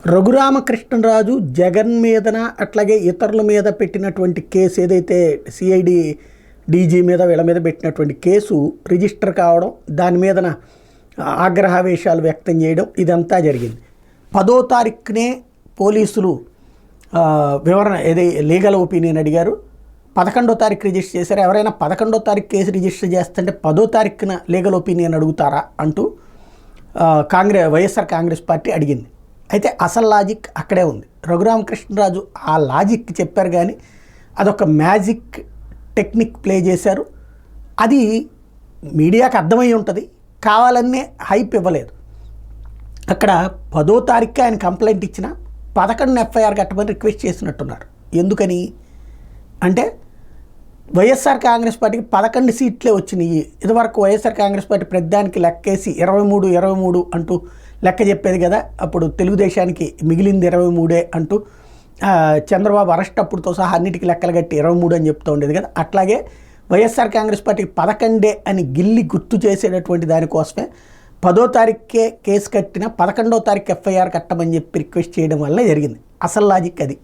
రఘురామకృష్ణరాజు జగన్ మీదన అట్లాగే ఇతరుల మీద పెట్టినటువంటి కేసు ఏదైతే సిఐడి డీజీ మీద వీళ్ళ మీద పెట్టినటువంటి కేసు రిజిస్టర్ కావడం, దాని మీదన ఆగ్రహావేశాలు వ్యక్తం చేయడం ఇదంతా జరిగింది. 10వ తారీఖునే పోలీసులు వివరణ ఏది లీగల్ ఒపీనియన్ అడిగారు. 11వ తారీఖు రిజిస్టర్ చేశారు. ఎవరైనా 11వ తారీఖు కేసు రిజిస్టర్ చేస్తుంటే 10వ తారీఖున లీగల్ ఒపీనియన్ అడుగుతారా అంటూ వైఎస్ఆర్ కాంగ్రెస్ పార్టీ అడిగింది. అయితే అసలు లాజిక్ అక్కడే ఉంది. రఘురామకృష్ణరాజు ఆ లాజిక్ చెప్పారు, కానీ అదొక మ్యాజిక్ టెక్నిక్ ప్లే చేశారు. అది మీడియాకి అర్థమై ఉంటుంది, కావాలనే హైప్ ఇవ్వలేదు. అక్కడ 10వ తారీఖు ఆయన కంప్లైంట్ ఇచ్చిన 11న ఎఫ్ఐఆర్ కట్టమని రిక్వెస్ట్ చేసినట్టున్నారు. ఎందుకని అంటే వైఎస్ఆర్ కాంగ్రెస్ పార్టీకి 11 సీట్లే వచ్చినాయి. ఇదివరకు వైఎస్ఆర్ కాంగ్రెస్ పార్టీ ప్రతిదానికి లెక్కేసి 23 అంటూ లెక్క చెప్పేది కదా. అప్పుడు తెలుగుదేశానికి మిగిలింది 23 అంటూ చంద్రబాబు అరెస్ట్ అప్పుడుతో సహా అన్నిటికీ లెక్కలు కట్టి 23 అని చెప్తూ ఉండేది కదా. అట్లాగే వైఎస్ఆర్ కాంగ్రెస్ పార్టీకి 11 అని గిల్లి గుర్తు చేసేటటువంటి దానికోసమే 10వ తారీఖుకే కేసు కట్టిన 11వ తారీఖు ఎఫ్ఐఆర్ కట్టమని చెప్పి రిక్వెస్ట్ చేయడం వల్ల జరిగింది. అసలు లాజిక్ అది.